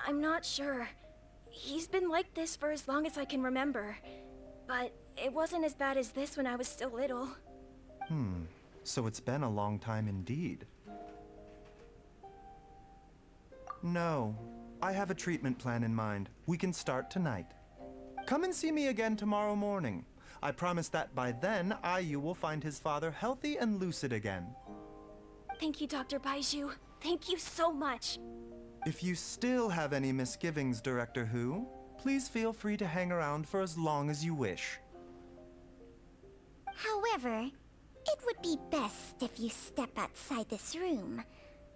I'm not sure. He's been like this for as long as I can remember. But it wasn't as bad as this when I was still little. So it's been a long time indeed. No, I have a treatment plan in mind. We can start tonight. Come and see me again tomorrow morning. I promise that by then, Ayu will find his father healthy and lucid again. Thank you, Dr. Baizhu. Thank you so much. If you still have any misgivings, Director Hu, please feel free to hang around for as long as you wish. However, it would be best if you step outside this room.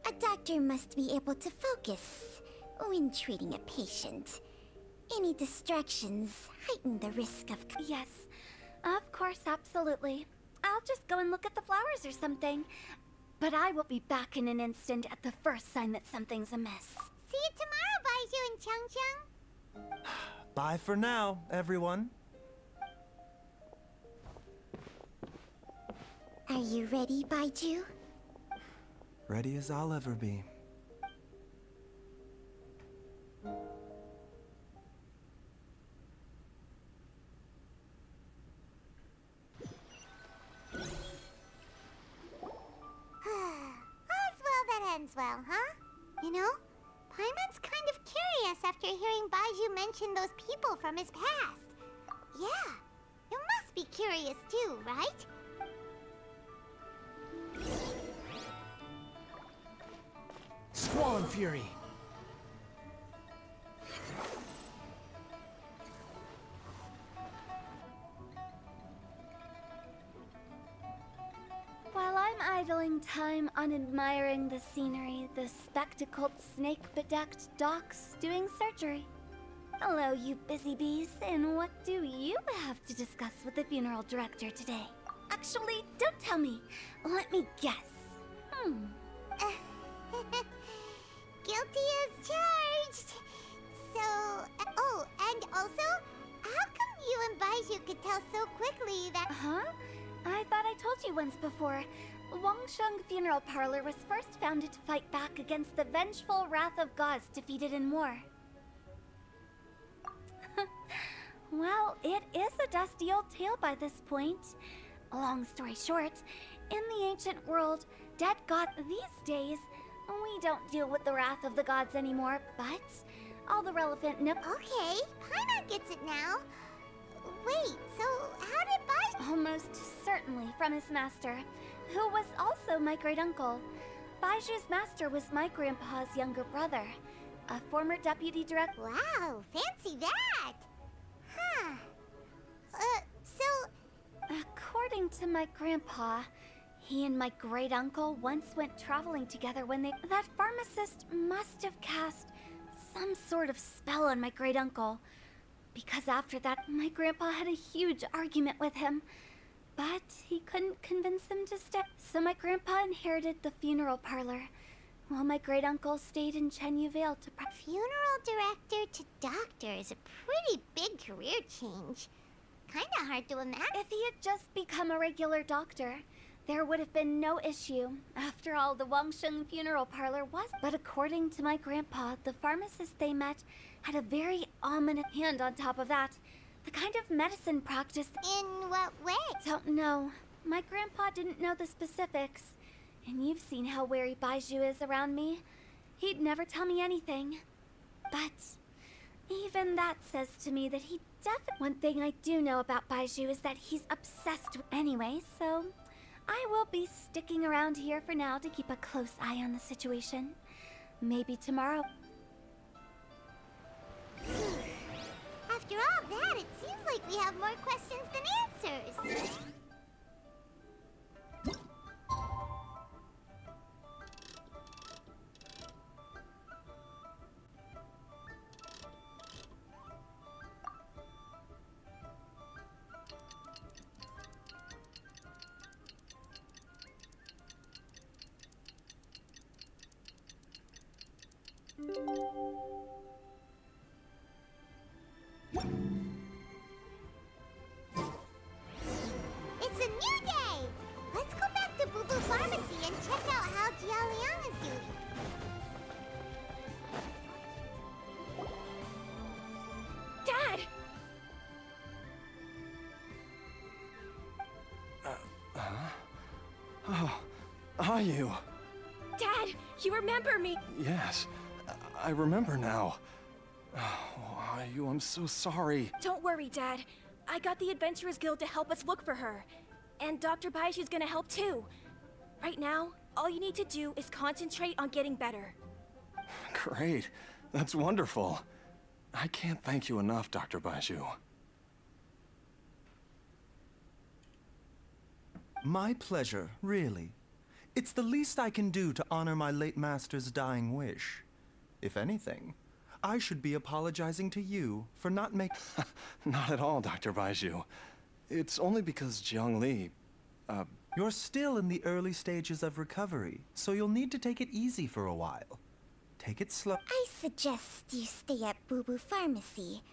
A doctor must be able to focus when treating a patient. Any distractions heighten the risk of... Yes, of course, absolutely. I'll just go and look at the flowers or something. But I will be back in an instant at the first sign that something's amiss. See you tomorrow, Baizhu and Chang Chang. Bye for now, everyone. Are you ready, Baizhu? Ready as I'll ever be. All's well that ends well, huh? You know, Paimon's kind of curious after hearing Baizhu mention those people from his past. Yeah, you must be curious too, right? Squall and Fury! While I'm idling time on admiring the scenery, the spectacled snake-bedecked docs doing surgery. Hello, you busy bees, and what do you have to discuss with the funeral director today? Actually, don't tell me. Let me guess. Guilty as charged. So, oh, and also, how come you and Baizhu could tell so quickly that... Huh? I thought I told you once before. Wangsheng Funeral Parlor was first founded to fight back against the vengeful wrath of gods defeated in war. Well, it is a dusty old tale by this point. Long story short, in the ancient world, dead god these days, we don't deal with the wrath of the gods anymore, but all the relevant Okay, Paimon gets it now. Wait, so how did Baizhu... Almost certainly from his master, who was also my great-uncle. Baizhu's master was my grandpa's younger brother, a former deputy director. Wow, fancy that! Huh. So... According to my grandpa, he and my great-uncle once went traveling together when they... That pharmacist must have cast some sort of spell on my great-uncle. Because after that, my grandpa had a huge argument with him. But he couldn't convince him to stay. So my grandpa inherited the funeral parlor, while my great-uncle stayed in Chenyu Vale to... Funeral director to doctor is a pretty big career change. Kinda hard to imagine. If he had just become a regular doctor, there would have been no issue. After all, the Wangsheng Funeral Parlor was... But according to my grandpa, the pharmacist they met had a very ominous... And on top of that, the kind of medicine practice... In what way? Don't know. My grandpa didn't know the specifics. And you've seen how wary Baizhu is around me. He'd never tell me anything. But even that says to me that he definitely... One thing I do know about Baizhu is that he's obsessed with... Anyway, so I will be sticking around here for now to keep a close eye on the situation. Maybe tomorrow... After all that, it seems like we have more questions than answers. Ayu. Dad, you remember me. Yes, I remember now. Oh, Ayu, I'm so sorry. Don't worry, Dad. I got the Adventurers Guild to help us look for her. And Dr. Baiju's gonna help too. Right now, all you need to do is concentrate on getting better. Great. That's wonderful. I can't thank you enough, Dr. Baiju. My pleasure, really. It's the least I can do to honor my late master's dying wish. If anything, I should be apologizing to you for not making... Not at all, Dr. Baiju. It's only because Jiang Li, You're still in the early stages of recovery, so you'll need to take it easy for a while. Take it slow. I suggest you stay at Boo Boo Pharmacy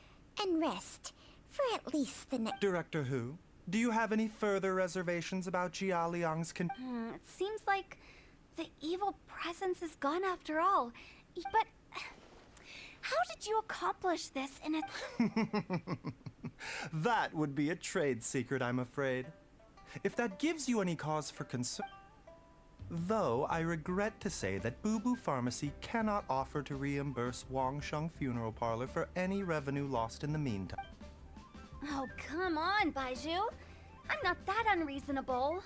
and rest for at least the next... Director Hu, do you have any further reservations about Jia Liang's It seems like the evil presence is gone after all. But how did you accomplish this in a... That would be a trade secret, I'm afraid. If that gives you any cause for concern... Though I regret to say that Boo Boo Pharmacy cannot offer to reimburse Wangsheng Funeral Parlor for any revenue lost in the meantime. Oh, come on, Baiju. I'm not that unreasonable.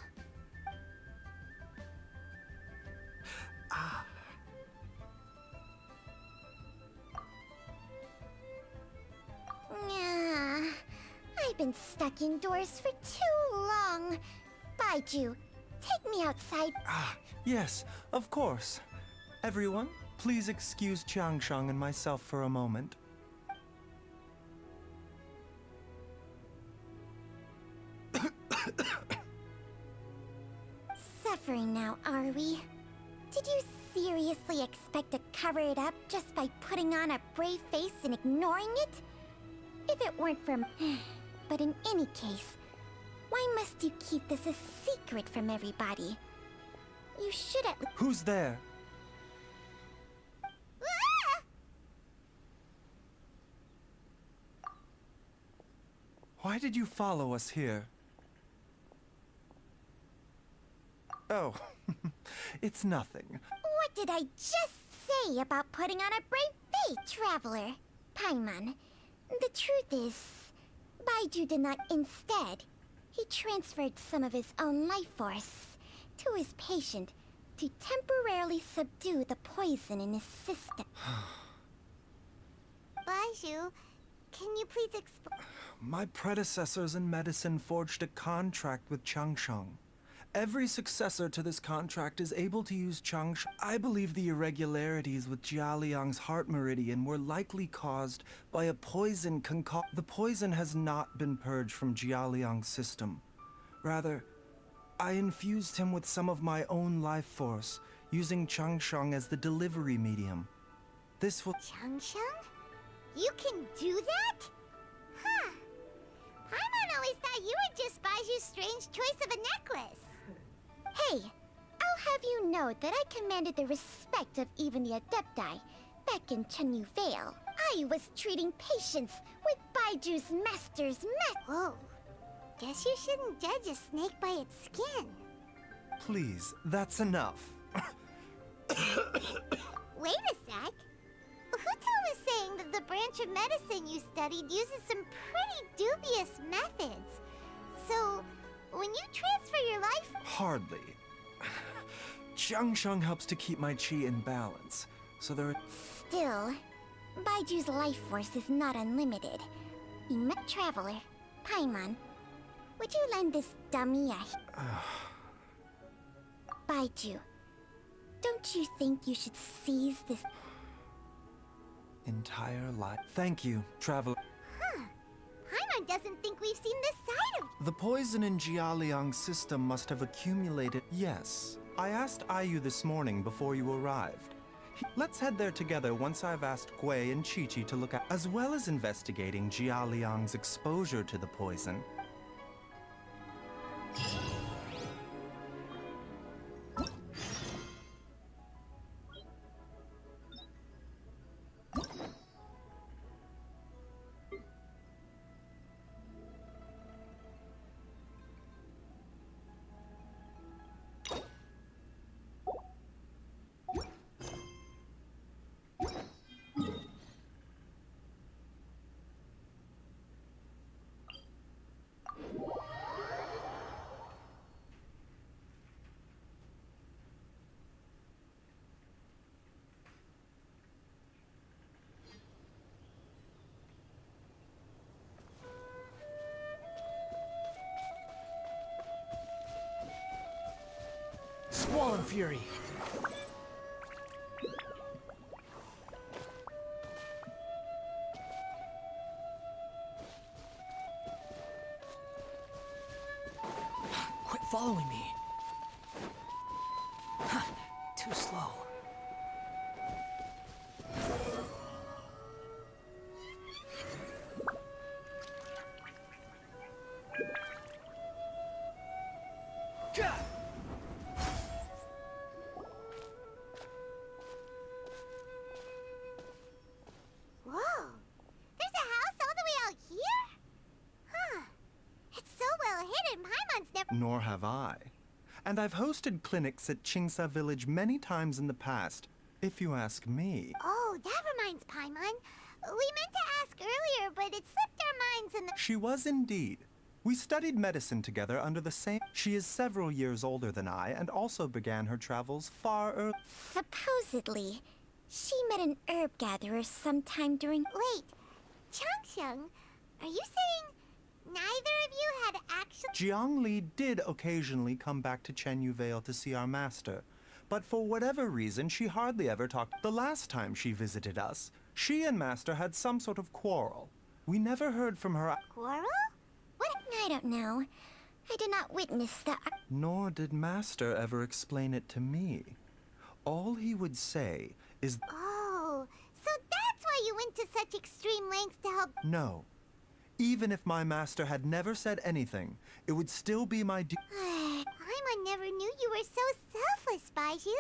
I've been stuck indoors for too long. Baiju, take me outside. Yes, of course. Everyone, please excuse Changsheng and myself for a moment. Suffering now, are we? Did you seriously expect to cover it up just by putting on a brave face and ignoring it? If it weren't for... But in any case, why must you keep this a secret from everybody? You should at least... Who's there? Why did you follow us here? Oh, it's nothing. What did I just say about putting on a brave face, traveler? Paimon, the truth is, Baiju did not instead. He transferred some of his own life force to his patient to temporarily subdue the poison in his system. Baiju, can you please explain? My predecessors in medicine forged a contract with Changsheng. Every successor to this contract is able to use Changsheng. I believe the irregularities with Jia Liang's heart meridian were likely caused by a poison concoct. The poison has not been purged from Jia Liang's system. Rather, I infused him with some of my own life force, using Changsheng as the delivery medium. This will... Changsheng? You can do that? Huh. Paimon always thought you were just Baiju's strange choice of a necklace. Hey, I'll have you know that I commanded the respect of even the Adepti back in Chenyu Vale. I was treating patients with Baiju's master's Whoa. Guess you shouldn't judge a snake by its skin. Please, that's enough. Wait a sec. Huto was saying that the branch of medicine you studied uses some pretty dubious methods. So, when you transfer your life... Hardly. Changsheng helps to keep my chi in balance, so there... Still, Baiju's life force is not unlimited. Traveler, Paimon, would you lend this dummy a... Baiju, don't you think you should seize this... entire life? Thank you, traveler. Huh. Paimon doesn't think we've seen this side of... The poison in Jia Liang's system must have accumulated... Yes. I asked Ayu this morning before you arrived. Let's head there together once I've asked Gui and Chi-Chi to look at... As well as investigating Jia Liang's exposure to the poison. Squall Fury. Quit following me. Too slow. Whoa! There's a house all the way out here? Huh. It's so well hidden, Paimon's never... Nor have I. And I've hosted clinics at Chingsa Village many times in the past. If you ask me, Oh, that reminds Paimon. We meant to ask earlier, but it slipped our minds and... she was indeed. We studied medicine together under the same... She is several years older than I and also began her travels far earlier. Supposedly, she met an herb gatherer sometime during... Wait, Changsheng, are you saying neither of you had actually... Jiang Li did occasionally come back to Chenyu Vale to see our master, but for whatever reason, she hardly ever talked. The last time she visited us, she and Master had some sort of quarrel. We never heard from her, Quarrel? What? I don't know. I did not witness the... nor did Master ever explain it to me. All he would say is, Oh, so that's why you went to such extreme lengths to help... no. Even if my master had never said anything, it would still be my duty. Paimon never knew you were so selfless, Baiju.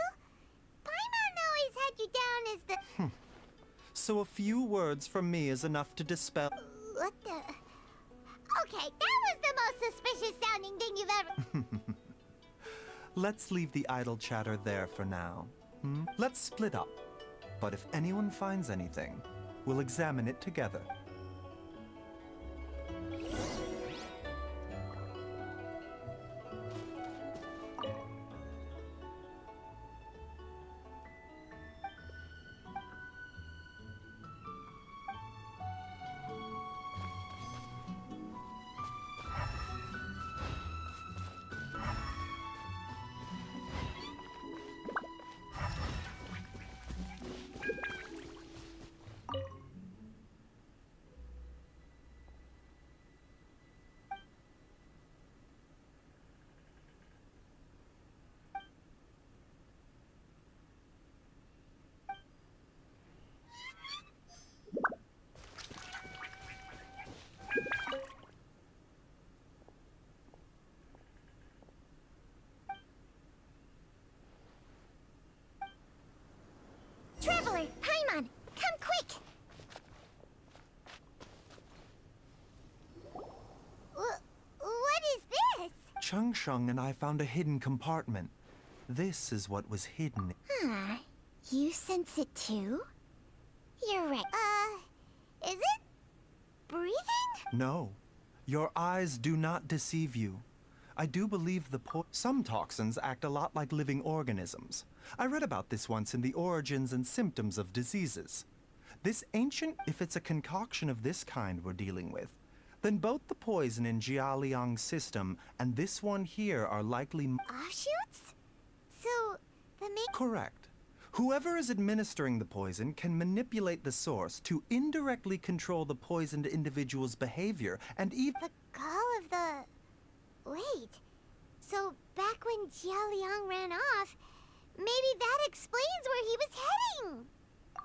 Paimon always had you down as the... So a few words from me is enough to dispel. What the... Okay, that was the most suspicious sounding thing you've ever... Let's leave the idle chatter there for now. Let's split up. But if anyone finds anything, we'll examine it together. Traveler, Paimon, come quick! What is this? Changsheng and I found a hidden compartment. This is what was hidden. You sense it too? You're right. Is it breathing? No, your eyes do not deceive you. I do believe some toxins act a lot like living organisms. I read about this once in The Origins and Symptoms of Diseases. This ancient, if it's a concoction of this kind we're dealing with, then both the poison in Jialiang's system and this one here are likely... Offshoots? So, the main... Correct. Whoever is administering the poison can manipulate the source to indirectly control the poisoned individual's behavior and even... The call of the... Wait. So, back when Jia Liang ran off, maybe that explains where he was heading!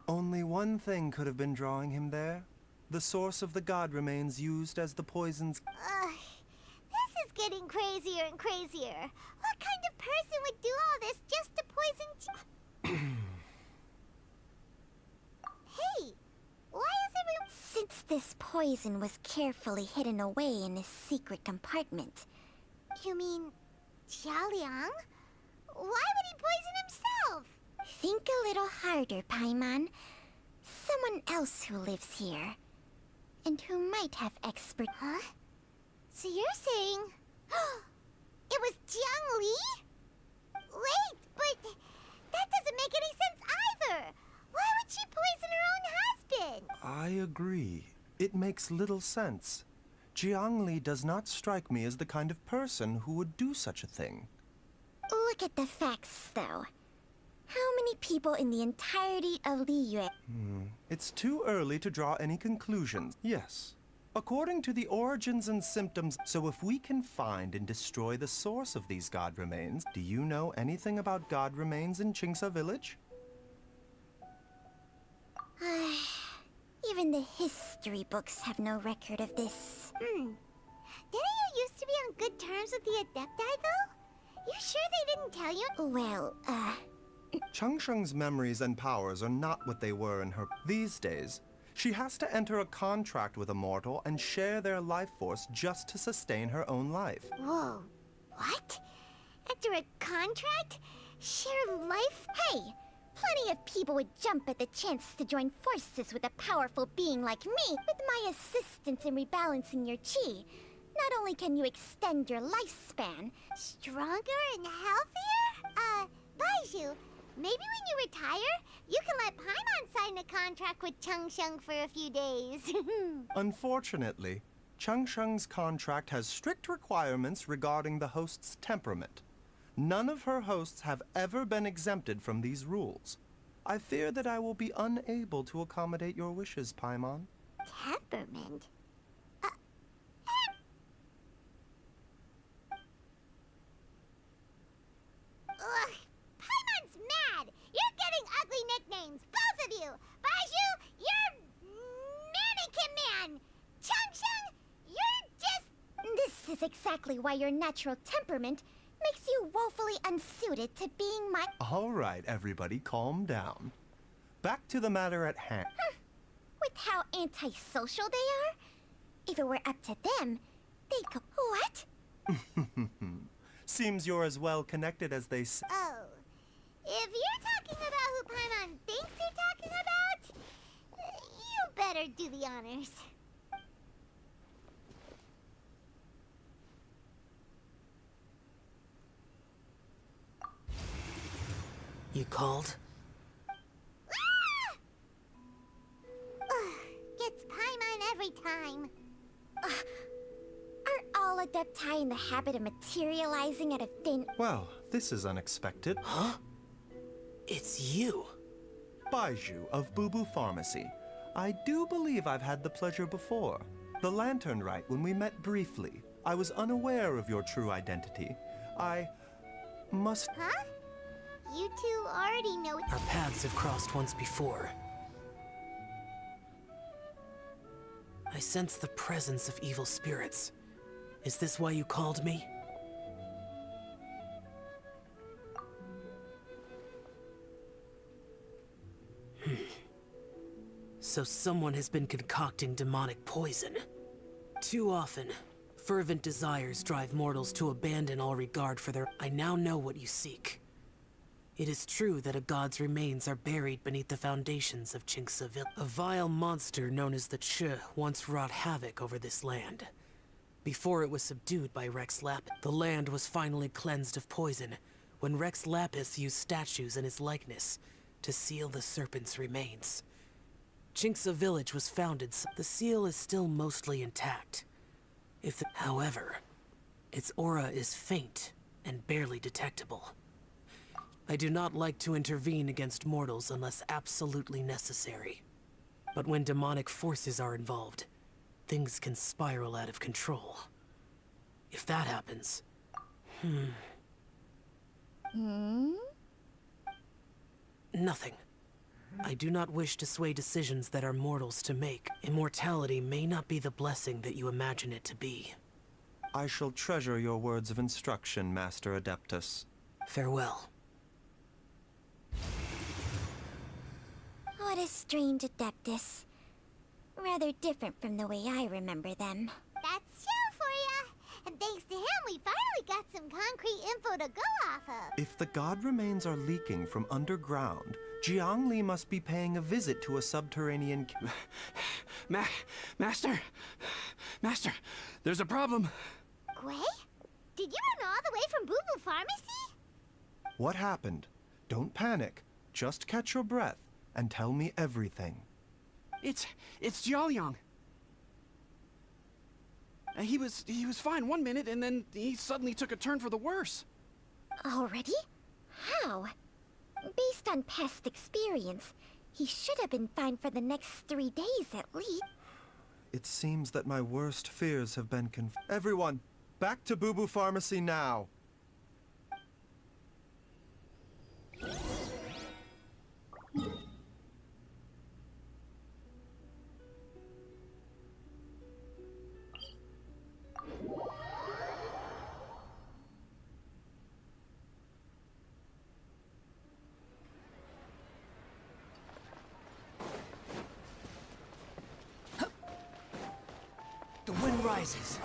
Only one thing could have been drawing him there. The source of the god remains used as the poison's... This is getting crazier and crazier. What kind of person would do all this just to poison... Hey! Why is everyone... Since this poison was carefully hidden away in his secret compartment, You mean... Jia Liang? Why would he poison himself? think a little harder, Paimon. Someone else who lives here, and who might have expert... Huh? So you're saying... it was Jiang Li? Wait, but... that doesn't make any sense either! Why would she poison her own husband? I agree. It makes little sense. Jiang Li does not strike me as the kind of person who would do such a thing. Look at the facts, though. How many people in the entirety of Liyue? It's too early to draw any conclusions. Yes. According to the origins and symptoms, so if we can find and destroy the source of these god remains, do you know anything about god remains in Chingsa village? Even the history books have no record of this. Didn't you used to be on good terms with the Adepti, though? You sure they didn't tell you? Well, Changsheng's memories and powers are not what they were in her. These days, she has to enter a contract with a mortal and share their life force just to sustain her own life. Whoa. What? Enter a contract? Share life? hey! Plenty of people would jump at the chance to join forces with a powerful being like me. With my assistance in rebalancing your chi, not only can you extend your lifespan, Stronger and healthier? Baiju, maybe when you retire, you can let Paimon sign a contract with Changsheng for a few days. Unfortunately, Changsheng's contract has strict requirements regarding the host's temperament. None of her hosts have ever been exempted from these rules. I fear that I will be unable to accommodate your wishes, Paimon. Temperament? Ugh, Paimon's mad! You're getting ugly nicknames, both of you! Baiju, you're Mannequin Man! Changsheng, you're just... this is exactly why your natural temperament makes you woefully unsuited to being my... All right, everybody, calm down. Back to the matter at hand. With how antisocial they are? If it were up to them, they'd go... What? Seems you're as well connected as they say. Oh. If you're talking about who Paimon thinks you're talking about, you better do the honors. You called? Ah! Ugh, gets Paimon every time. Are all Adepti in the habit of materializing out of thin... Well, this is unexpected. Huh? It's you. Baiju of Boo Boo Pharmacy. I do believe I've had the pleasure before. The Lantern Rite, when we met briefly, I was unaware of your true identity. I must... Huh? You two already know... Our paths have crossed once before. I sense the presence of evil spirits. Is this why you called me? So someone has been concocting demonic poison. Too often, fervent desires drive mortals to abandon all regard for their... I now know what you seek. It is true that a god's remains are buried beneath the foundations of Chingsa Village. A vile monster known as the Chi once wrought havoc over this land. Before it was subdued by Rex Lapis, the land was finally cleansed of poison when Rex Lapis used statues in his likeness to seal the serpent's remains. Chingsa Village was founded, so the seal is still mostly intact. However, its aura is faint and barely detectable. I do not like to intervene against mortals unless absolutely necessary. But when demonic forces are involved, things can spiral out of control. If that happens... Nothing. I do not wish to sway decisions that are mortals to make. Immortality may not be the blessing that you imagine it to be. I shall treasure your words of instruction, Master Adeptus. Farewell. What a strange Adeptus. Rather different from the way I remember them. That's Shell for ya! And thanks to him, we finally got some concrete info to go off of. If the god remains are leaking from underground, Jiangli must be paying a visit to a subterranean... Master! Master, there's a problem. Gui? Did you run all the way from Boo Boo Pharmacy? What happened? Don't panic. Just catch your breath and tell me everything. It's Jiaoyang. He was fine one minute, and then he suddenly took a turn for the worse. Already? How? Based on past experience, he should have been fine for the next 3 days at least. It seems that my worst fears have been Everyone, back to Boo Boo Pharmacy now! The wind rises.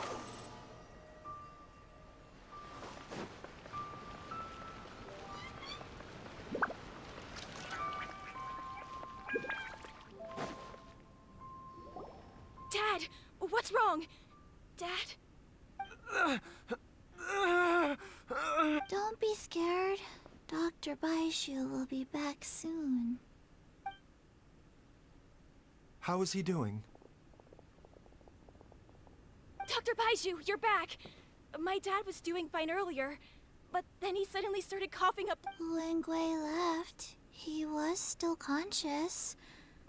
Dad, what's wrong? Dad? Don't be scared. Dr. Baishu will be back soon. How is he doing? Dr. Baiju, you're back! My dad was doing fine earlier, but then he suddenly started coughing up. When Gui left, he was still conscious.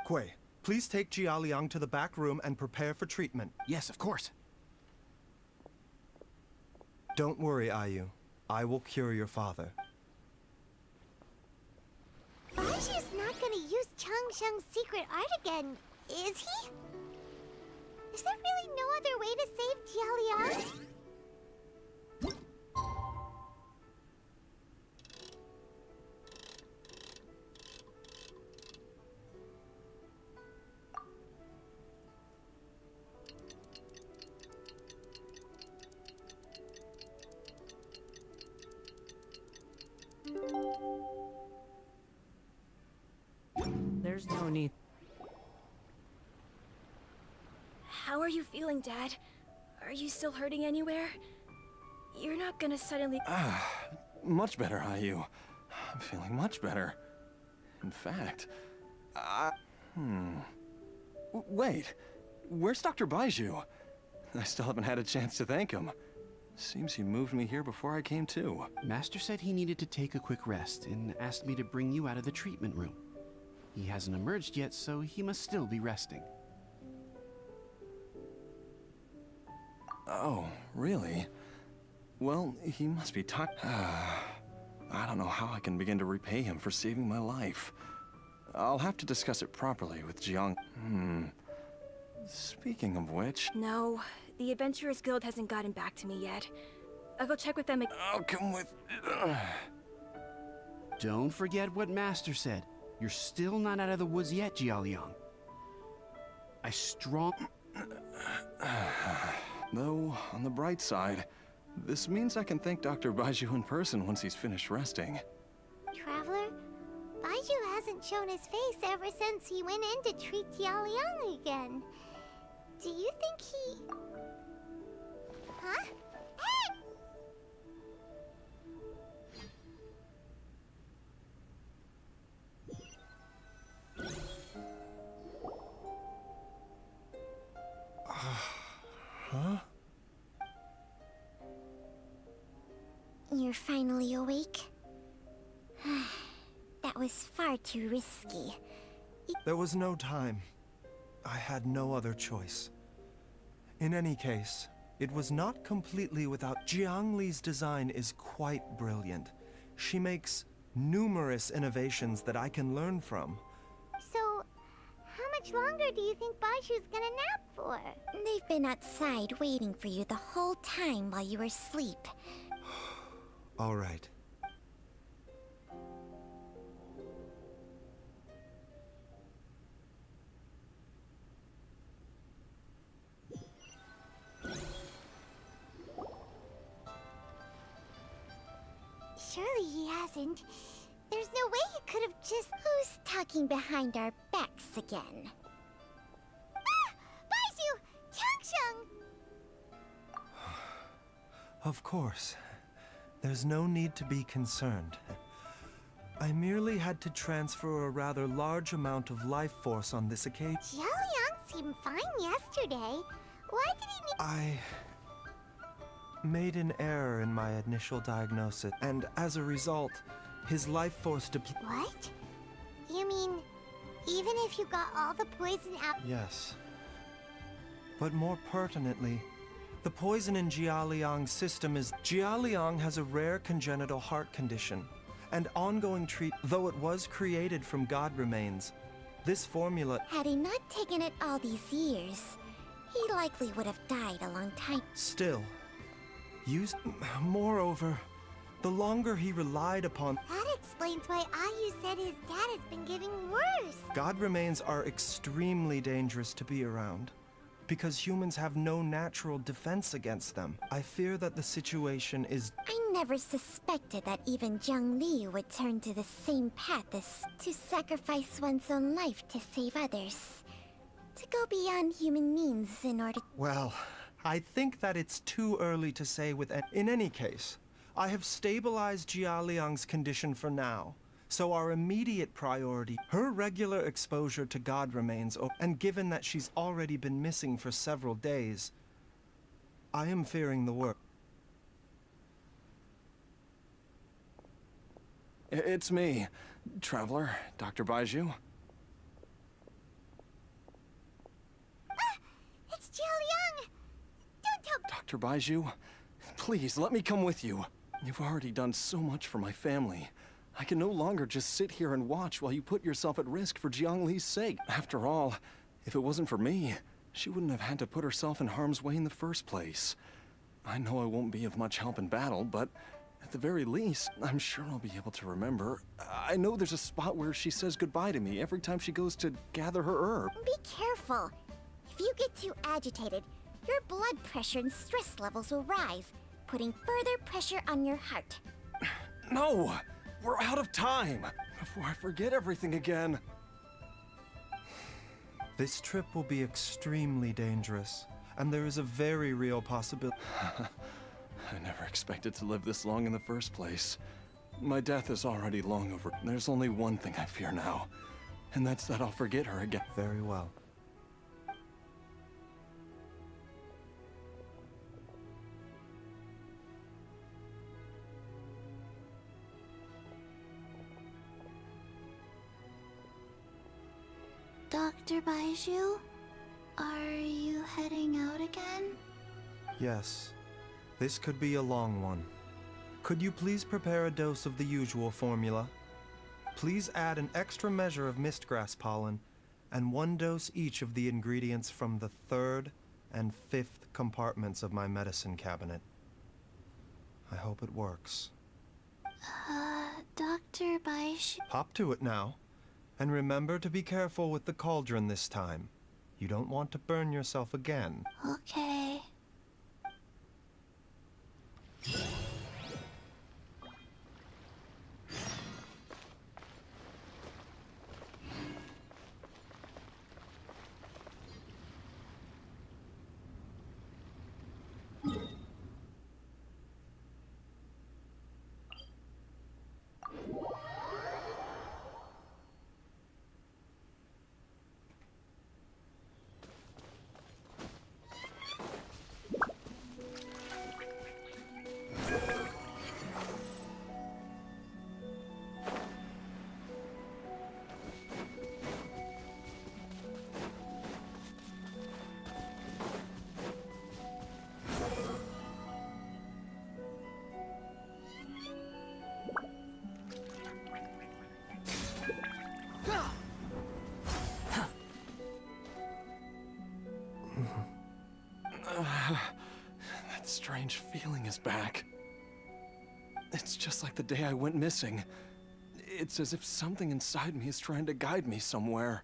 Kui, please take Jia Liang to the back room and prepare for treatment. Yes, of course. Don't worry, Ayu. I will cure your father. Baiju's not gonna use Changsheng's secret art again, is he? Is there really no other way to save Jialiang? There's no need. How are you feeling, Dad? Are you still hurting anywhere? You're not gonna suddenly. Much better, Ayu. I'm feeling much better. In fact, Wait, where's Dr. Baiju? I still haven't had a chance to thank him. Seems he moved me here before I came to. Master said he needed to take a quick rest and asked me to bring you out of the treatment room. He hasn't emerged yet, so he must still be resting. Oh, really? Well, he must be tired. I don't know how I can begin to repay him for saving my life. I'll have to discuss it properly with Jiang. Speaking of which... No, the Adventurers Guild hasn't gotten back to me yet. I'll go check with them. I'll come with... Don't forget what Master said. You're still not out of the woods yet, Jialiang. I strong... Though, on the bright side, this means I can thank Dr. Baiju in person once he's finished resting. Traveler, Baiju hasn't shown his face ever since he went in to treat Jialiang again. Do you think he... Huh? Hey! Huh? You're finally awake? That was far too risky. There was no time. I had no other choice. In any case, it was not completely without... Jiang Li's design is quite brilliant. She makes numerous innovations that I can learn from. So, how much longer do you think Baiju's gonna nap for? They've been outside waiting for you the whole time while you were asleep. All right. Surely he hasn't. There's no way he could have just... Who's talking behind our backs again? Ah! Baiju! Changsheng! Of course. There's no need to be concerned. I merely had to transfer a rather large amount of life force on this occasion. Jialiang seemed fine yesterday. Why did he need... made an error in my initial diagnosis, and as a result, his life force depleted. What? You mean, even if you got all the poison out? Yes. But more pertinently, the poison in Jialiang's system is... Jialiang has a rare congenital heart condition, and ongoing though it was created from god remains, this formula... Had he not taken it all these years, he likely would have died a long time. Still, used... Moreover, the longer he relied upon... That explains why Ayu said his dad has been getting worse. God remains are extremely dangerous to be around, because humans have no natural defense against them. I fear that the situation is... I never suspected that even Zhang Li would turn to the same path as to sacrifice one's own life to save others. To go beyond human means in order... Well, I think that it's too early to say with... In any case, I have stabilized Jialiang's condition for now, so our immediate priority, her regular exposure to God remains, and given that she's already been missing for several days, I am fearing the worst. It's me, Traveler, Dr. Baiju. It's Jialiang! Don't tell... Dr. Baiju, please let me come with you. You've already done so much for my family. I can no longer just sit here and watch while you put yourself at risk for Jiangli's sake. After all, if it wasn't for me, she wouldn't have had to put herself in harm's way in the first place. I know I won't be of much help in battle, but at the very least, I'm sure I'll be able to remember. I know there's a spot where she says goodbye to me every time she goes to gather her herb. Be careful. If you get too agitated, your blood pressure and stress levels will rise, putting further pressure on your heart. No! We're out of time! Before I forget everything again. This trip will be extremely dangerous, and there is a very real possibility... I never expected to live this long in the first place. My death is already long over. There's only one thing I fear now, and that's that I'll forget her again. Very well. Dr. Baiju, are you heading out again? Yes. This could be a long one. Could you please prepare a dose of the usual formula? Please add an extra measure of mistgrass pollen, and 1 dose each of the ingredients from the 3rd and 5th compartments of my medicine cabinet. I hope it works. Dr. Baiju... Hop to it now. And remember to be careful with the cauldron this time. You don't want to burn yourself again. Okay. That strange feeling is back. It's just like the day I went missing. It's as if something inside me is trying to guide me somewhere.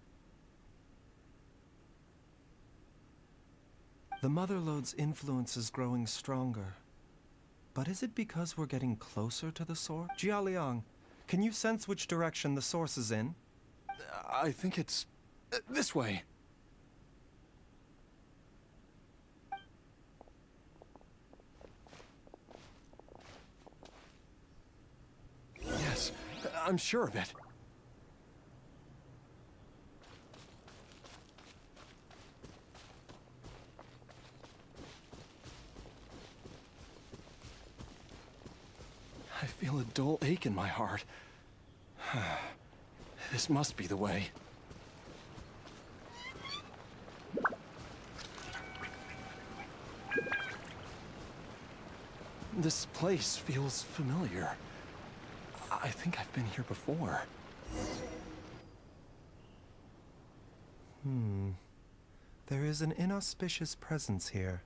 The Motherlode's influence is growing stronger. But is it because we're getting closer to the source? Jialiang, can you sense which direction the source is in? I think it's... this way. Yes, I'm sure of it. feel a dull ache in my heart. This must be the way. This place feels familiar. I think I've been here before. There is an inauspicious presence here.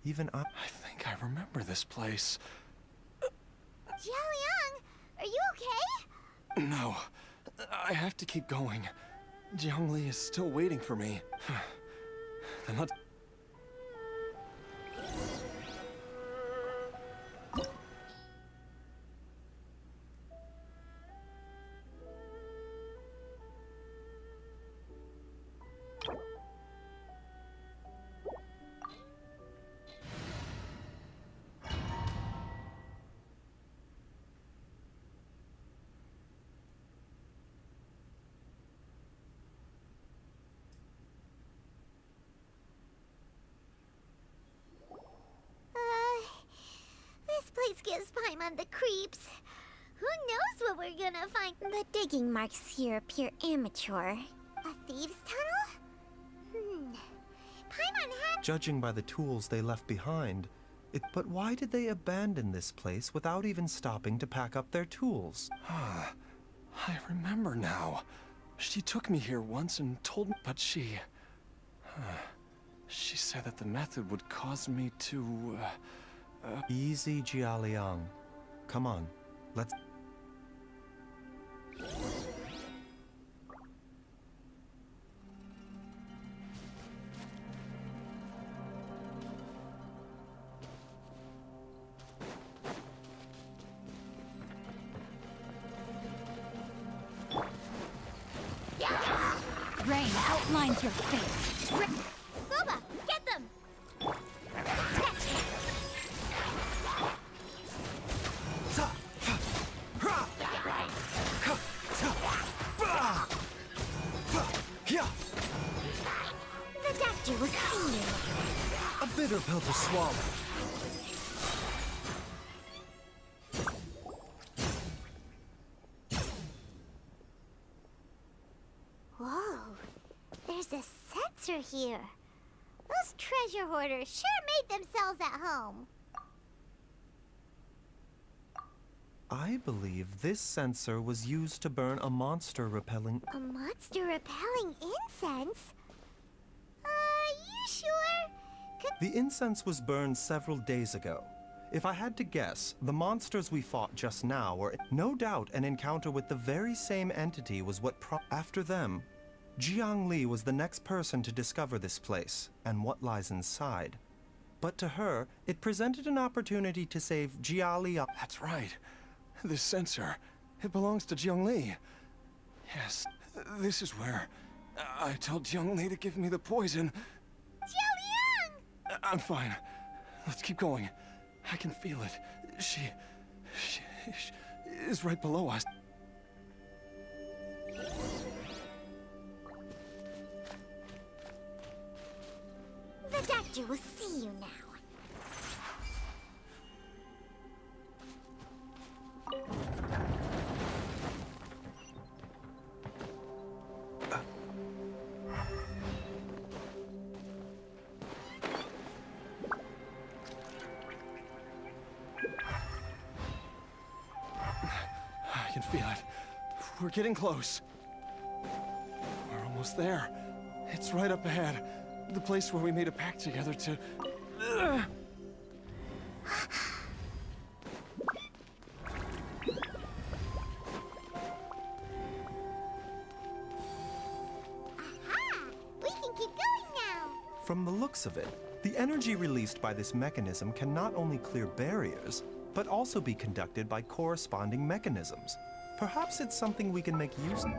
Even I think I remember this place. Jialiang, are you okay? No, I have to keep going. Jiangli is still waiting for me. Then let's... This place gives Paimon the creeps. Who knows what we're gonna find? The digging marks here appear amateur. A thieves' tunnel? Paimon had... Judging by the tools they left behind, but why did they abandon this place without even stopping to pack up their tools? I remember now. She took me here once and told me, but she said that the method would cause me to, Easy, Jialiang. Come on, let's... Rain outlines your fate. Booba, get them! The doctor will see you. A bitter pill to swallow. Whoa, there's a sensor here. Those treasure hoarders sure made themselves at home. I believe this sensor was used to burn a monster repelling... A monster repelling incense? Are you sure? The incense was burned several days ago. If I had to guess, the monsters we fought just now were no doubt an encounter with the very same entity was what After them, Jiangli was the next person to discover this place and what lies inside. But to her, it presented an opportunity to save Jiali. That's right. This sensor, it belongs to Jiangli. Yes, this is where I told Jiangli to give me the poison. Jialiang! I'm fine. Let's keep going. I can feel it. She is right below us. The doctor will see you now. I can feel it. We're getting close. We're almost there. It's right up ahead. The place where we made a pact together to... Aha! We can keep going now. From the looks of it, the energy released by this mechanism can not only clear barriers, but also be conducted by corresponding mechanisms. Perhaps it's something we can make use of.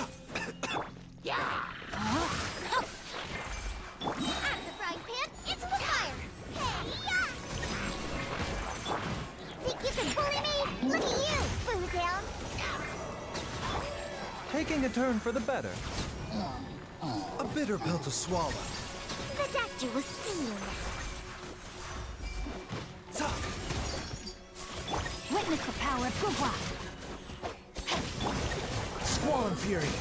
Out of the frying pan, into the fire! Hey-ya! Think you can bully me? Look at you, Boozound! Taking a turn for the better. A bitter pill to swallow. The doctor will see you now. Witness the power of Gugwa. Squall and Fury.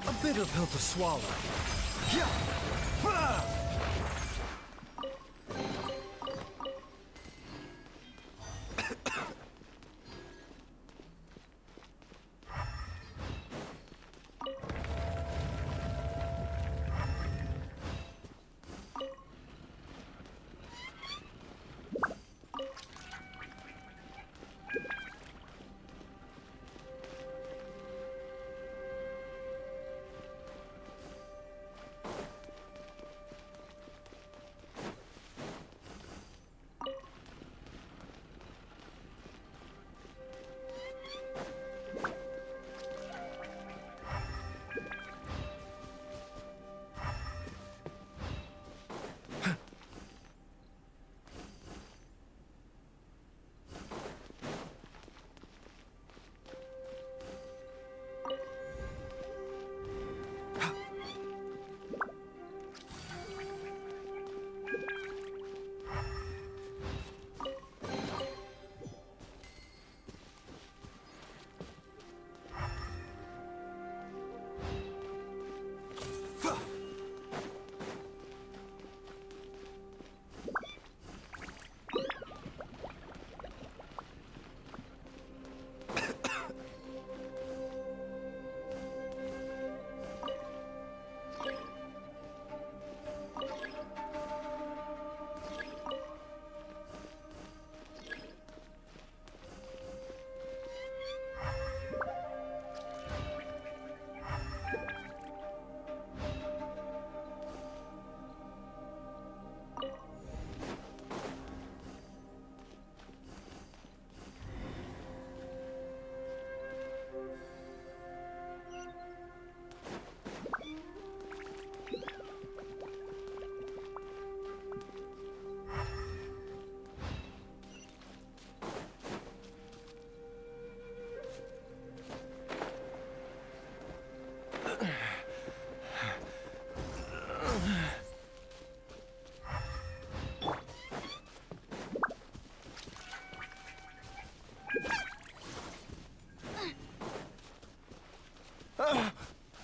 A bitter pill to swallow.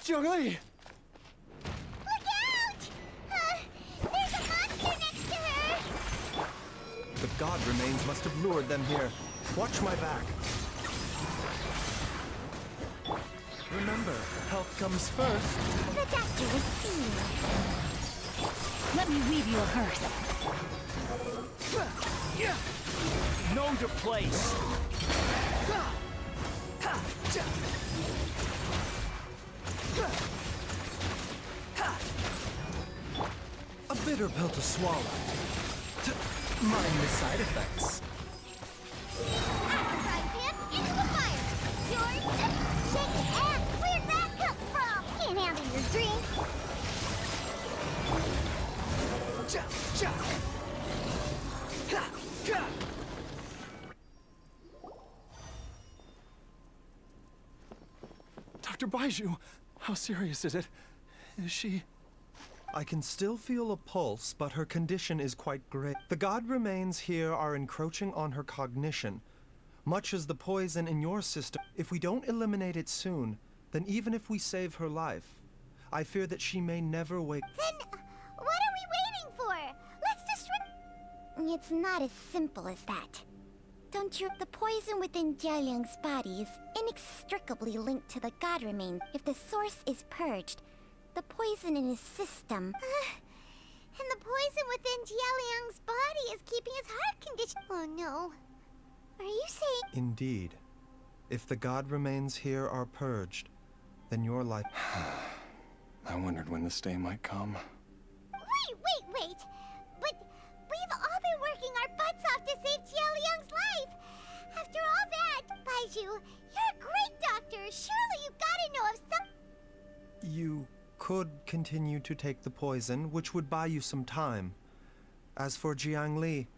Jiangli! Look out! There's a monster next to her! The god remains must have lured them here. Watch my back. Remember, health comes first. The doctor will see you. Let me weave you a verse. Know your place. A bitter pill to swallow. Mind the side effects. Out of the frying pan, into the fire! Yours? Shake it, and where'd that come from? Can't handle your drink. Dr. Baiju, how serious is it? Is she... I can still feel a pulse, but her condition is quite grave. The god remains here are encroaching on her cognition, much as the poison in your system. If we don't eliminate it soon, then even if we save her life, I fear that she may never wake. Then, what are we waiting for? Let's destroy... It's not as simple as that. Don't you? The poison within Jialiang's body is inextricably linked to the god remains. If the source is purged, the poison in his system... And the poison within Jialiang's body is keeping his heart condition... Oh no. Are you saying... Indeed. If the god remains here are purged, then your life... I wondered when this day might come. Wait! But we've all been working our butts off to save Jialiang's life! After all that, Baiju, you're a great doctor! Surely you gotta know of some... You could continue to take the poison, which would buy you some time. As for Jiang Li,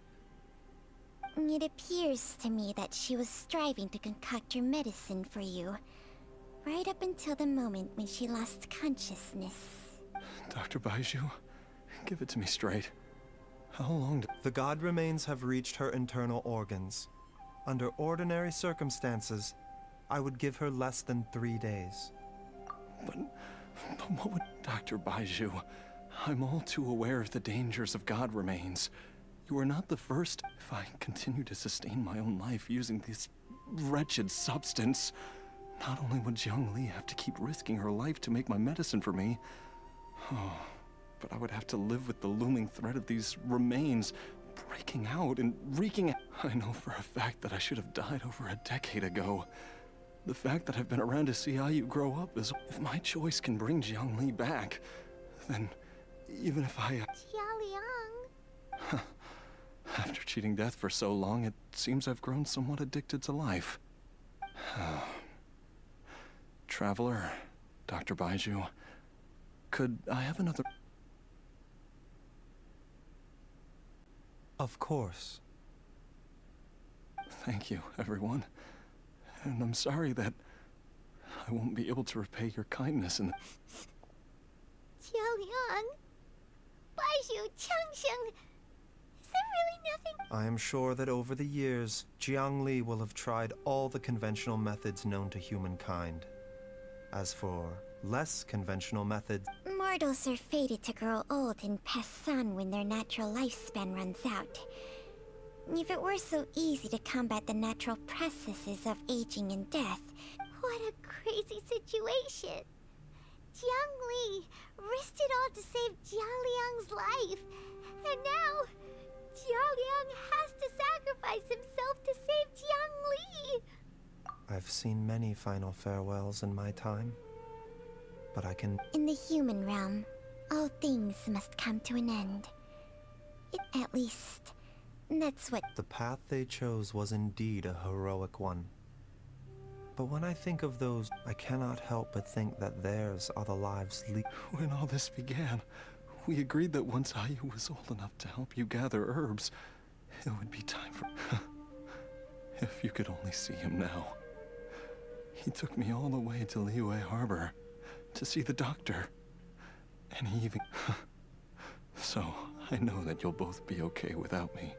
It appears to me that she was striving to concoct your medicine for you, right up until the moment when she lost consciousness. Dr. Baiju, give it to me straight. How long the god remains have reached her internal organs. Under ordinary circumstances, I would give her less than 3 days. But what would... Dr. Baiju, I'm all too aware of the dangers of god remains. You are not the first. If I continue to sustain my own life using this wretched substance, not only would Jiang Li have to keep risking her life to make my medicine for me, but I would have to live with the looming threat of these remains breaking out and wreaking... I know for a fact that I should have died over a decade ago. The fact that I've been around to see how you grow up is... If my choice can bring Jiang Li back, then even if I... Jialiang... After cheating death for so long, it seems I've grown somewhat addicted to life. Traveler, Dr. Baiju, could I have another... Of course. Thank you, everyone. And I'm sorry that I won't be able to repay your kindness in the... Jialiang... Baiju, Changsheng... Is there really nothing... I am sure that over the years, Jiang Li will have tried all the conventional methods known to humankind. As for less conventional methods... Mortals are fated to grow old and pass on when their natural lifespan runs out. If it were so easy to combat the natural processes of aging and death... What a crazy situation! Jiang Li risked it all to save Jialiang's life, and now Jialiang has to sacrifice himself to save Jiang Li! I've seen many final farewells in my time, but I can... In the human realm, all things must come to an end. At least, that's what... The path they chose was indeed a heroic one. But when I think of those, I cannot help but think that theirs are the lives When all this began, we agreed that once Ayu was old enough to help you gather herbs, it would be time for... If you could only see him now. He took me all the way to Liyue Harbor to see the doctor. And he even... So, I know that you'll both be okay without me.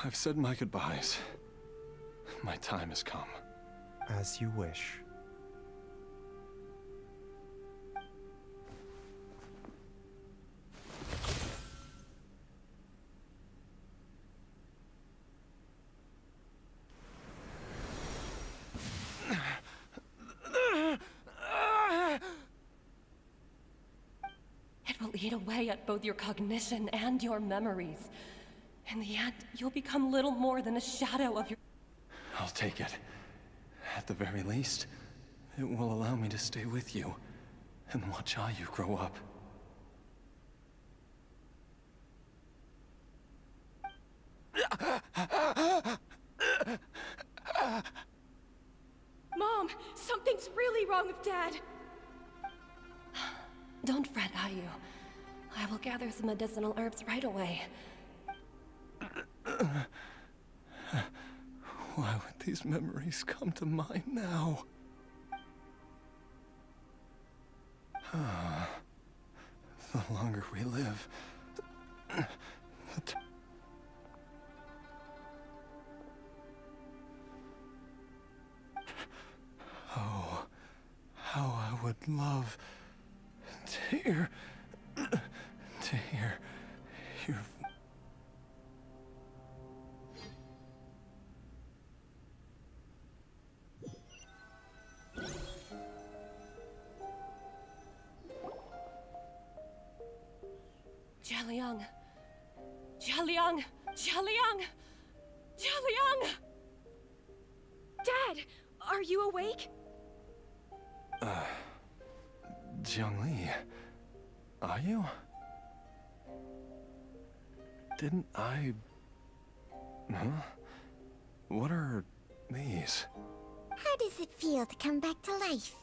I've said my goodbyes. My time has come. As you wish. It will eat away at both your cognition and your memories. In the end, you'll become little more than a shadow of your... I'll take it. At the very least, it will allow me to stay with you and watch Ayu grow up. Mom, something's really wrong with Dad. Don't fret, Ayu. I will gather some medicinal herbs right away. Why would these memories come to mind now? The longer we live, Oh, how I would love to hear your... Jialiang! Jialiang! Jialiang! Jialiang! Dad! Are you awake? Jiangli, are you? Didn't I... Huh? What are these? How does it feel to come back to life?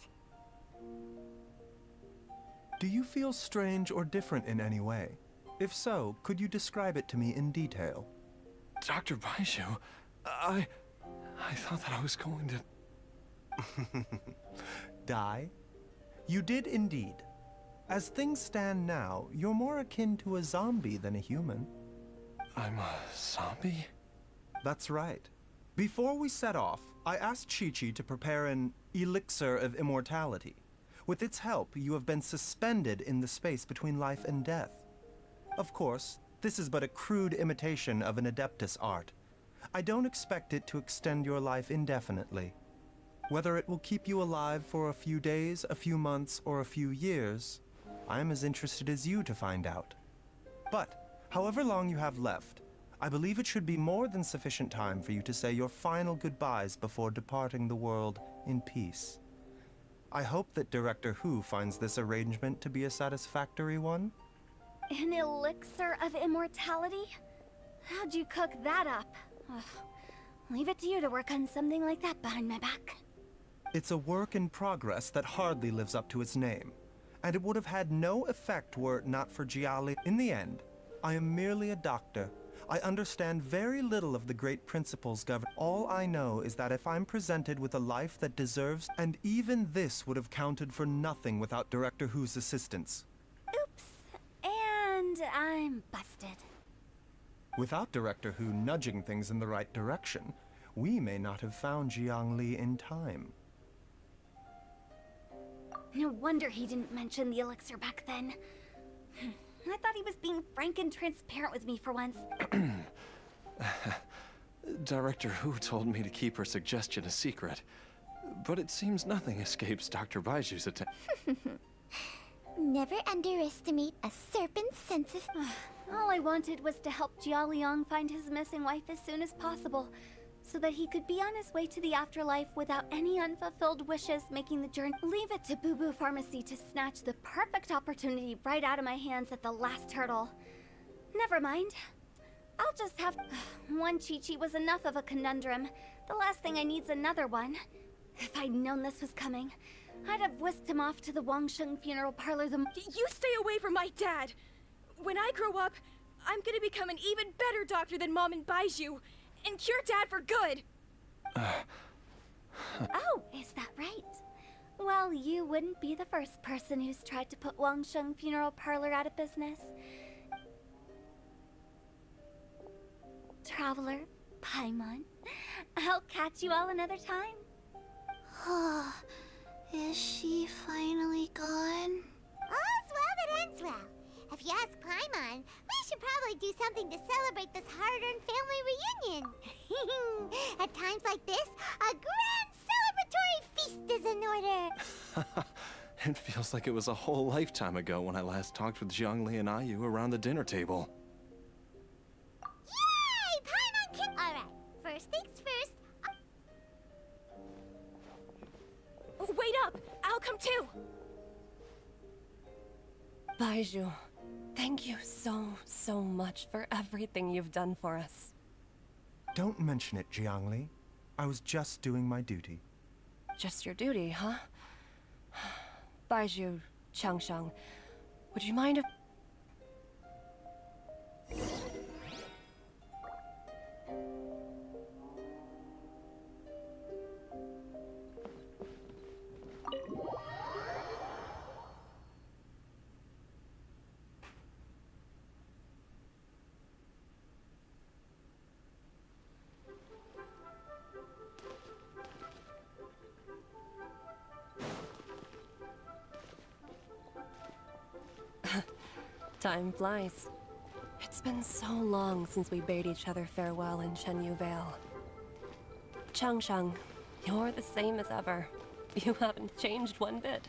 Do you feel strange or different in any way? If so, could you describe it to me in detail? Dr. Baizhu, I thought that I was going to... Die? You did indeed. As things stand now, you're more akin to a zombie than a human. I'm a zombie? That's right. Before we set off, I asked Chi-Chi to prepare an elixir of immortality. With its help, you have been suspended in the space between life and death. Of course, this is but a crude imitation of an Adeptus art. I don't expect it to extend your life indefinitely. Whether it will keep you alive for a few days, a few months, or a few years, I'm as interested as you to find out. But, however long you have left, I believe it should be more than sufficient time for you to say your final goodbyes before departing the world in peace. I hope that Director Hu finds this arrangement to be a satisfactory one. An elixir of immortality? How'd you cook that up? Ugh. Leave it to you to work on something like that behind my back. It's a work in progress that hardly lives up to its name, and it would have had no effect were it not for Jiali. In the end, I am merely a doctor. I understand very little of the great principles governing. All I know is that if I'm presented with a life that deserves, and even this would have counted for nothing without Director Hu's assistance. Oops. And I'm busted. Without Director Hu nudging things in the right direction, we may not have found Jiangli in time. No wonder he didn't mention the elixir back then. I thought he was being frank and transparent with me for once. Director Hu told me to keep her suggestion a secret, but it seems nothing escapes Dr. Baiju's attention. Never underestimate a serpent's sense of... All I wanted was to help Jia Liang find his missing wife as soon as possible, so that he could be on his way to the afterlife without any unfulfilled wishes making the journey. Leave it to Boo Boo Pharmacy to snatch the perfect opportunity right out of my hands at the last hurdle. Never mind. I'll just have... One Chi-Chi was enough of a conundrum. The last thing I need's another one. If I'd known this was coming, I'd have whisked him off to the Wangsheng funeral parlor You stay away from my dad! When I grow up, I'm gonna become an even better doctor than Mom and Baizhu, and cure Dad for good! Oh, is that right? Well, you wouldn't be the first person who's tried to put Wangsheng funeral parlor out of business. Traveler, Paimon, I'll catch you all another time. Is she finally gone? All's well that ends well. If you ask Paimon, we should probably do something to celebrate this hard-earned family reunion. At times like this, a grand celebratory feast is in order. It feels like it was a whole lifetime ago when I last talked with Jiangli and Ayu around the dinner table. Yay! Paimon can... Alright, first things first. Wait up! I'll come too! Baizhu, thank you so much for everything you've done for us. Don't mention it, Jiangli. I was just doing my duty. Just your duty, huh? Baizhu, Changsheng, would you mind if... Time flies. It's been so long since we bade each other farewell in Shenyu Vale. Changsheng, you're the same as ever. You haven't changed one bit.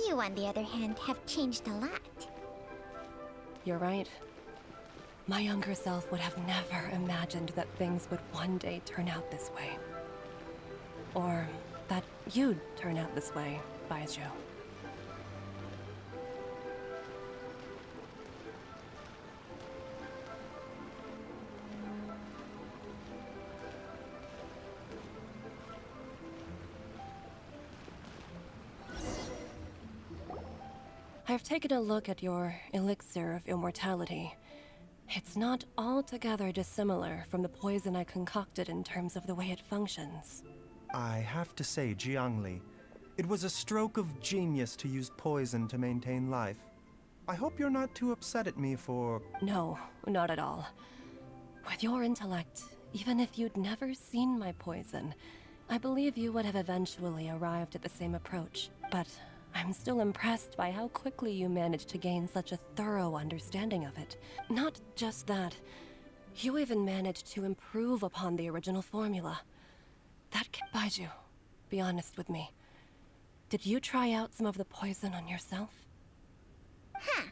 You, on the other hand, have changed a lot. You're right. My younger self would have never imagined that things would one day turn out this way. or that you'd turn out this way, Baizhu. I've taken a look at your elixir of immortality. It's not altogether dissimilar from the poison I concocted in terms of the way it functions. I have to say, Jiangli, it was a stroke of genius to use poison to maintain life. I hope you're not too upset at me for... No, not at all. With your intellect, even if you'd never seen my poison, I believe you would have eventually arrived at the same approach. But I'm still impressed by how quickly you managed to gain such a thorough understanding of it. Not just that, you even managed to improve upon the original formula. That can... Baizhu, be honest with me. Did you try out some of the poison on yourself? Huh.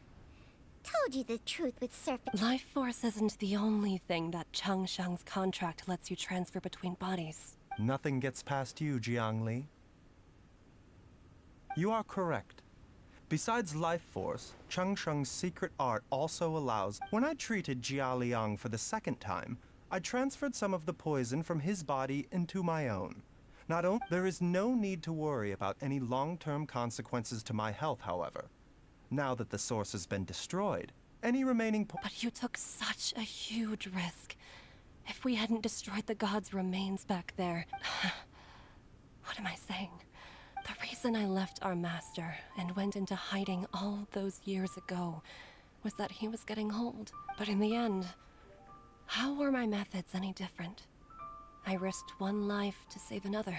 Told you the truth with surface. Life force isn't the only thing that Changsheng's contract lets you transfer between bodies. Nothing gets past you, Jiangli. You are correct. Besides life force, Changsheng's secret art also allows... When I treated Jia Liang for the second time, I transferred some of the poison from his body into my own. Not only... There is no need to worry about any long-term consequences to my health, however. Now that the source has been destroyed, any remaining... But you took such a huge risk. If we hadn't destroyed the god's remains back there... What am I saying? The reason I left our master and went into hiding all those years ago was that he was getting old. But in the end, how were my methods any different? I risked one life to save another.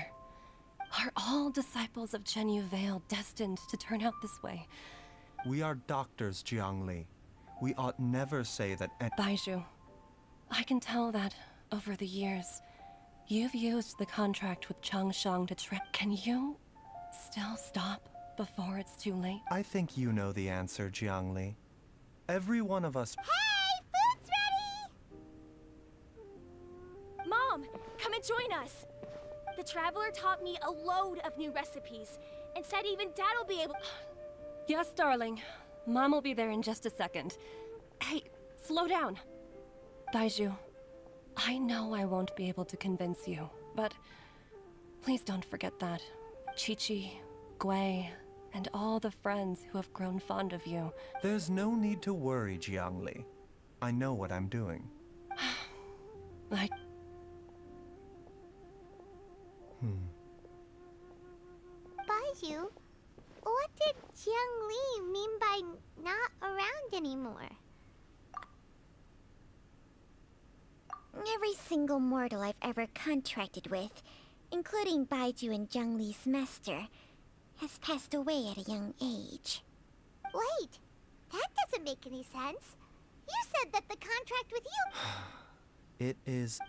Are all disciples of Chenyu Vale destined to turn out this way? We are doctors, Jiangli. We ought never say that... Baizhu, I can tell that, over the years, you've used the contract with Changsheng to Can you still stop before it's too late? I think you know the answer, Jiangli. Every one of us... Hey, food's ready! Mom, come and join us. The Traveler taught me a load of new recipes and said even Dad'll be able... Yes, darling. Mom will be there in just a second. Hey, slow down. Baizhu, I know I won't be able to convince you, but please don't forget that. Chi-Chi, Gui, and all the friends who have grown fond of you. There's no need to worry, Jiangli. I know what I'm doing. Baizhu, what did Jiang Li mean by not around anymore? Every single mortal I've ever contracted with, including Baizhu and Zhang Li's master, has passed away at a young age. Wait, that doesn't make any sense. You said that the contract with you... It is...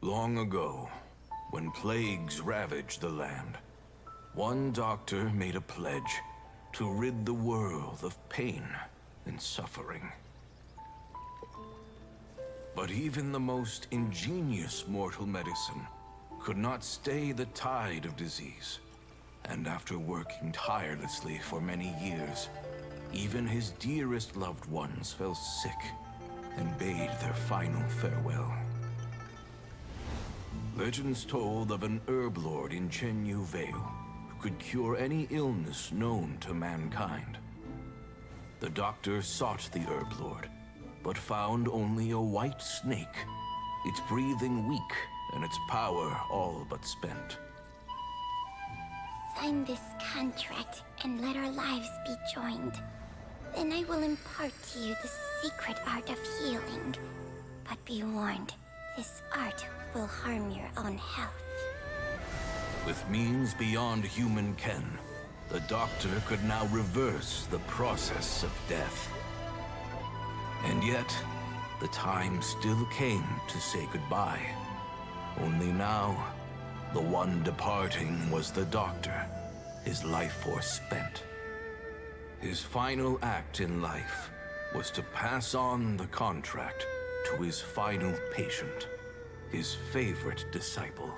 Long ago, when plagues ravaged the land, one doctor made a pledge to rid the world of pain and suffering. But even the most ingenious mortal medicine could not stay the tide of disease. And after working tirelessly for many years, even his dearest loved ones fell sick and bade their final farewell. Legends told of an herb lord in Chenyu Vale who could cure any illness known to mankind. The doctor sought the herb lord, but found only a white snake, its breathing weak and its power all but spent. Sign this contract and let our lives be joined. Then I will impart to you the secret art of healing. But be warned, this art will harm your own health. With means beyond human ken, the doctor could now reverse the process of death. And yet, the time still came to say goodbye. Only now, the one departing was the doctor, his life force spent. His final act in life was to pass on the contract to his final patient, his favorite disciple.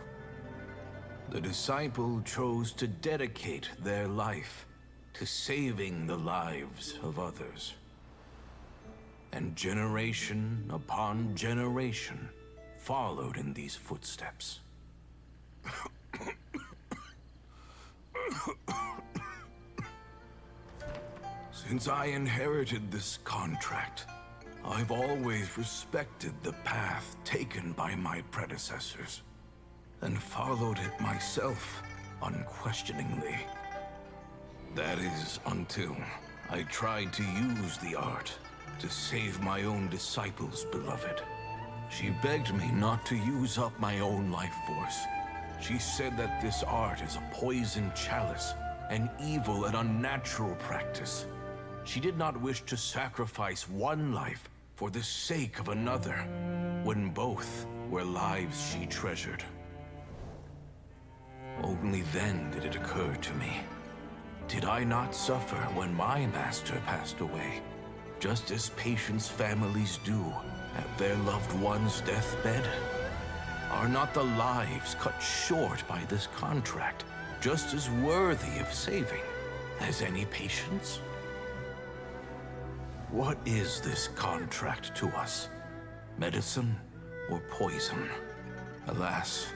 The disciple chose to dedicate their life to saving the lives of others. And generation upon generation followed in these footsteps. Since I inherited this contract, I've always respected the path taken by my predecessors, and followed it myself unquestioningly. That is, until I tried to use the art to save my own disciple's beloved. She begged me not to use up my own life force. She said that this art is a poison chalice, an evil and unnatural practice. She did not wish to sacrifice one life for the sake of another, when both were lives she treasured. Only then did it occur to me. Did I not suffer when my master passed away, just as patients' families do at their loved one's deathbed? Are not the lives cut short by this contract just as worthy of saving as any patient's? What is this contract to us? Medicine or poison? Alas,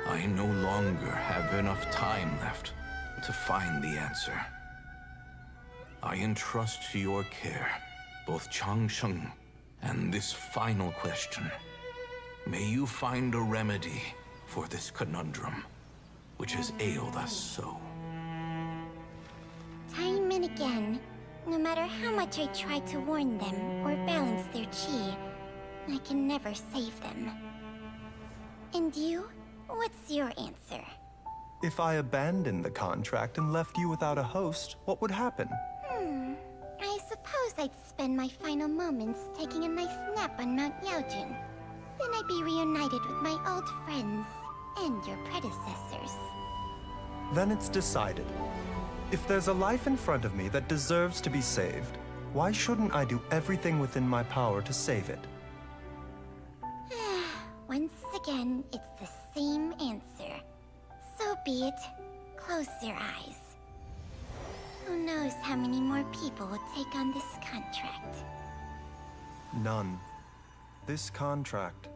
I no longer have enough time left to find the answer. I entrust to your care both Changsheng and this final question. May you find a remedy for this conundrum, which has ailed us so. Time and again, no matter how much I try to warn them or balance their chi, I can never save them. And you? What's your answer? If I abandoned the contract and left you without a host, what would happen? I suppose I'd spend my final moments taking a nice nap on Mount Yaojun. Then I'd be reunited with my old friends and your predecessors. Then it's decided. If there's a life in front of me that deserves to be saved, why shouldn't I do everything within my power to save it? Once again, it's the same answer. So be it. Close your eyes. Who knows how many more people will take on this contract? None. This contract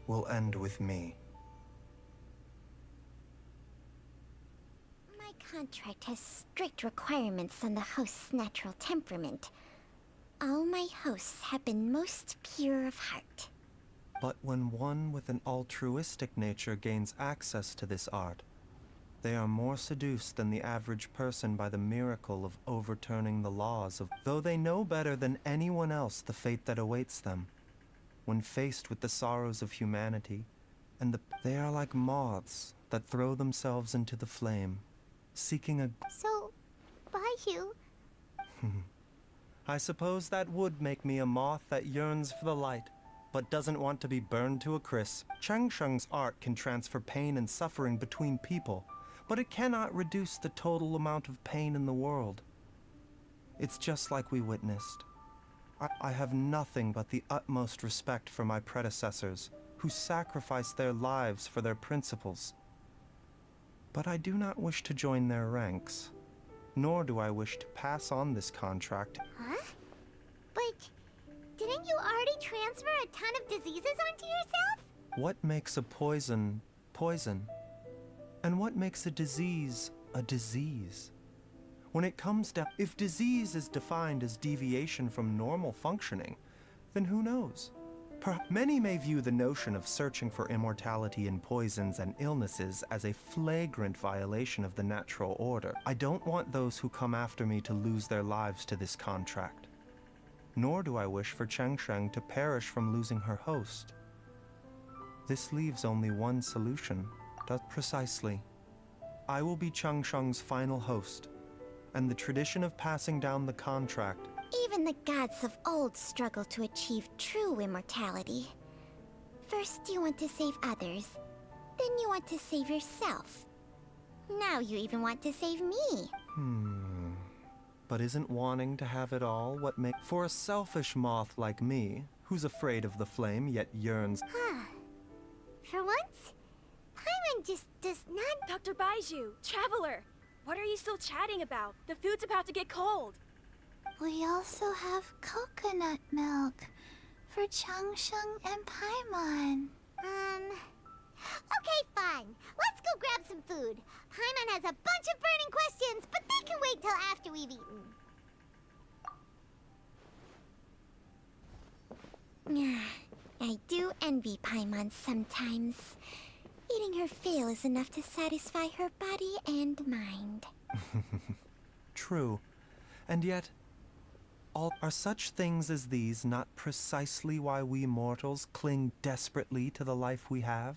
will end with me. My contract has strict requirements on the host's natural temperament. All my hosts have been most pure of heart. But when one with an altruistic nature gains access to this art, they are more seduced than the average person by the miracle of overturning the laws of, though they know better than anyone else the fate that awaits them. When faced with the sorrows of humanity, they are like moths that throw themselves into the flame, seeking a... So, Baiju... I suppose that would make me a moth that yearns for the light, but doesn't want to be burned to a crisp. Changsheng's art can transfer pain and suffering between people, but it cannot reduce the total amount of pain in the world. It's just like we witnessed. I have nothing but the utmost respect for my predecessors, who sacrificed their lives for their principles. But I do not wish to join their ranks, nor do I wish to pass on this contract. Huh? But didn't you already transfer a ton of diseases onto yourself? What makes a poison poison? And what makes a disease a disease? When it comes down, if disease is defined as deviation from normal functioning, then who knows? Many may view the notion of searching for immortality in poisons and illnesses as a flagrant violation of the natural order. I don't want those who come after me to lose their lives to this contract. Nor do I wish for Changsheng to perish from losing her host. This leaves only one solution. Precisely. I will be Changsheng's final host, and the tradition of passing down the contract. Even the gods of old struggle to achieve true immortality. First you want to save others, then you want to save yourself. Now you even want to save me. But isn't wanting to have it all what makes... For a selfish moth like me, who's afraid of the flame yet yearns... For once, Paimon just does not... Dr. Baiju, Traveler, what are you still chatting about? The food's about to get cold. We also have coconut milk for Changsheng and Paimon. Okay, fine. Let's go grab some food. Paimon has a bunch of burning questions, but they can wait till after we've eaten. I do envy Paimon sometimes. Eating her fill is enough to satisfy her body and mind. True. And yet, are such things as these not precisely why we mortals cling desperately to the life we have?